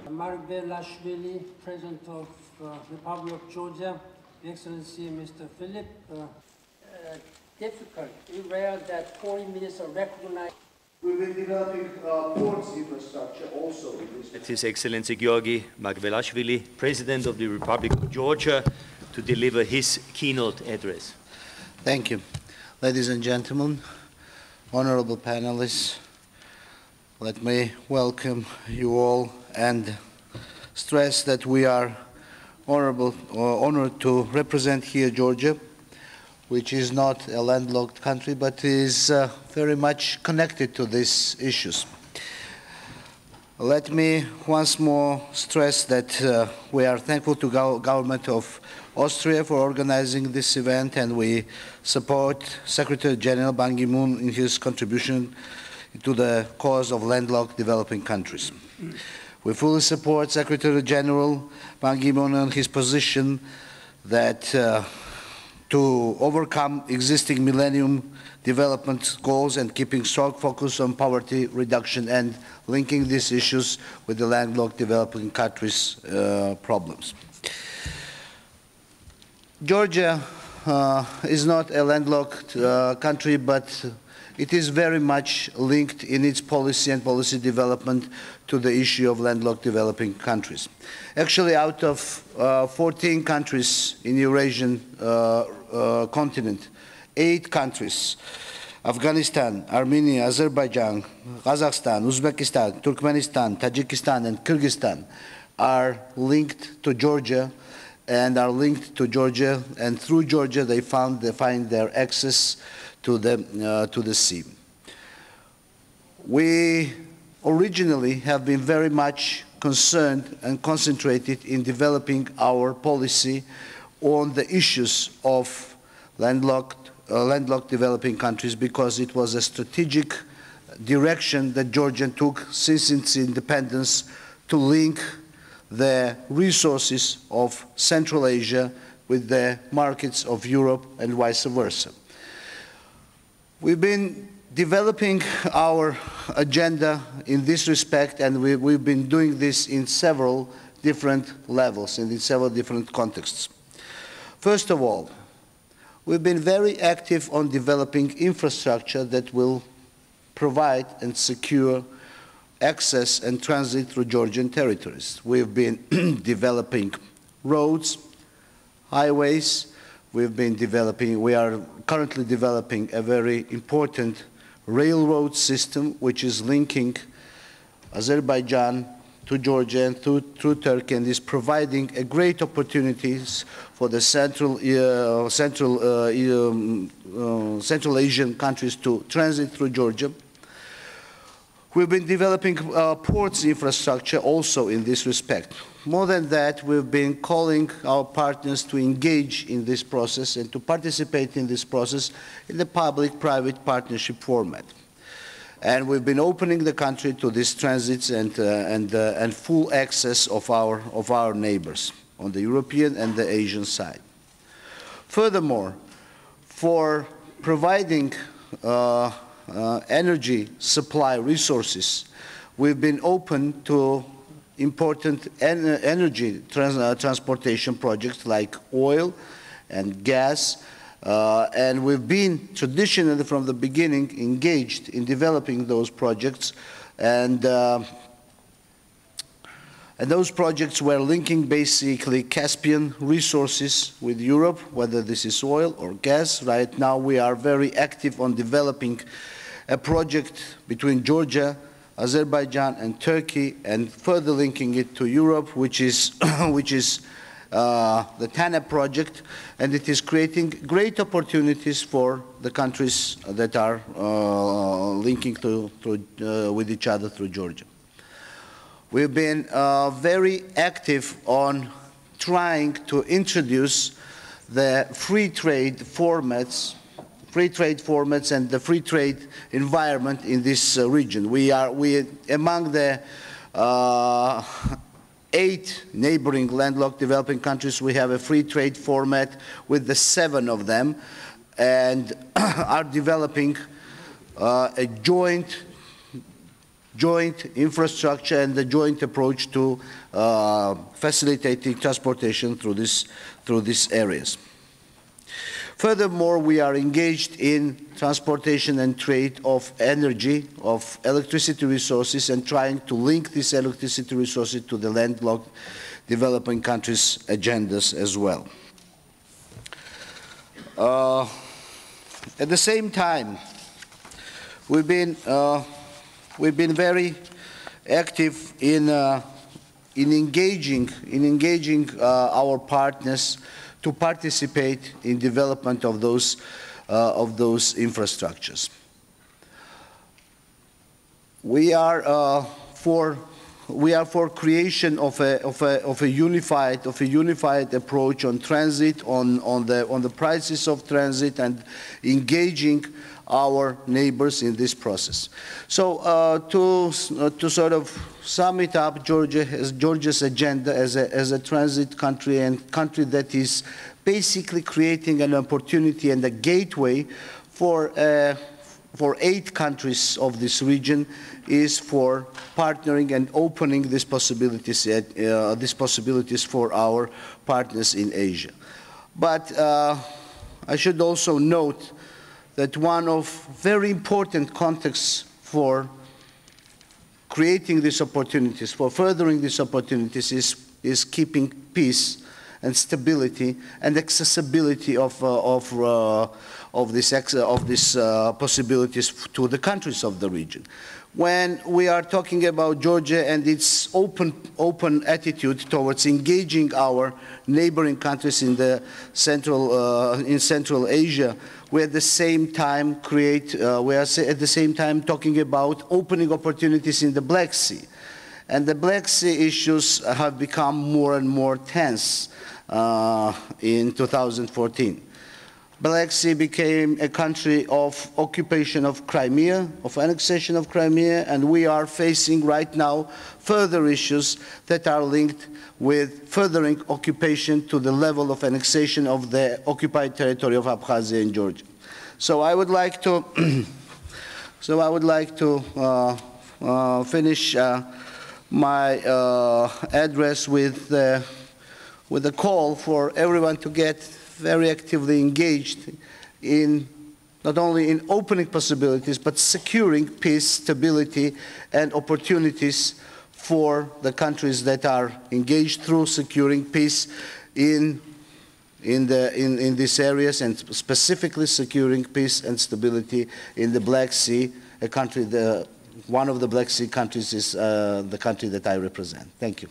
Margvelashvili, President of Republic of Georgia, Excellency Mr. Philip. Difficult, rare that 40 minutes are recognized. We've been developing ports infrastructure also. His Excellency Giorgi Margvelashvili, President of the Republic of Georgia, to deliver his keynote address. Thank you. Ladies and gentlemen, honorable panelists, let me welcome you all and stress that we are honored to represent here Georgia, which is not a landlocked country, but is very much connected to these issues. Let me once more stress that we are thankful to the government of Austria for organizing this event, and we support Secretary General Ban Ki-moon in his contribution to the cause of landlocked developing countries. We fully support Secretary General Ban Ki-moon and his position that to overcome existing Millennium Development Goals and keeping strong focus on poverty reduction and linking these issues with the landlocked developing countries' problems. Georgia is not a landlocked country, but it is very much linked in its policy and policy development to the issue of landlocked developing countries. Actually, out of 14 countries in the Eurasian continent, 8 countries, Afghanistan, Armenia, Azerbaijan, Kazakhstan, Uzbekistan, Turkmenistan, Tajikistan, and Kyrgyzstan are linked to Georgia and through Georgia they find their access to the sea. We originally have been very much concerned and concentrated in developing our policy on the issues of landlocked developing countries because it was a strategic direction that Georgia took since its independence to link the resources of Central Asia with the markets of Europe and vice versa. We've been developing our agenda in this respect, and we've been doing this in several different levels and in several different contexts. First of all, we've been very active on developing infrastructure that will provide and secure access and transit through Georgian territories. We've been developing roads, highways. We are currently developing a very important railroad system which is linking Azerbaijan to Georgia and through Turkey, and is providing a great opportunities for the Central Asian countries to transit through Georgia. We've been developing ports infrastructure also in this respect. More than that, we've been calling our partners to engage in this process and to participate in this process in the public-private partnership format. And we've been opening the country to these transits and full access of our neighbors on the European and the Asian side. Furthermore, for providing energy supply resources, we've been open to important energy transportation projects like oil and gas, and we've been traditionally from the beginning engaged in developing those projects, and those projects were linking basically Caspian resources with Europe, whether this is oil or gas. Right now we are very active on developing a project between Georgia, Azerbaijan and Turkey, and further linking it to Europe, which is the TANAP project, and it is creating great opportunities for the countries that are linking with each other through Georgia. We've been very active on trying to introduce the free trade formats and the free trade environment in this region. We among the 8 neighboring landlocked developing countries, we have a free trade format with the 7 of them, and are developing a joint joint infrastructure and the joint approach to facilitating transportation through these areas. Furthermore, we are engaged in transportation and trade of energy, of electricity resources, and trying to link these electricity resources to the landlocked developing countries' agendas as well. At the same time, we've been very active in engaging our partners to participate in development of those infrastructures. We are for creation of a unified approach on transit, on the prices of transit, and engaging our neighbors in this process. So to sort of sum it up, Georgia's agenda as a transit country and country that is basically creating an opportunity and a gateway for 8 countries of this region is for partnering and opening these possibilities for our partners in Asia. But I should also note that one of very important contexts for creating these opportunities, for furthering these opportunities, is keeping peace and stability and accessibility of these possibilities to the countries of the region. When we are talking about Georgia and its open attitude towards engaging our neighboring countries in the Central Asia, we at the same time talking about opening opportunities in the Black Sea. And the Black Sea issues have become more and more tense in 2014. Black Sea became a country of occupation of Crimea, of annexation of Crimea, and we are facing right now further issues that are linked with furthering occupation to the level of annexation of the occupied territory of Abkhazia and Georgia. So I would like to, finish my address with a call for everyone to get very actively engaged in not only in opening possibilities, but securing peace, stability, and opportunities for the countries that are engaged through securing peace in these areas, and specifically securing peace and stability in the Black Sea, a country, one of the Black Sea countries is the country that I represent. Thank you.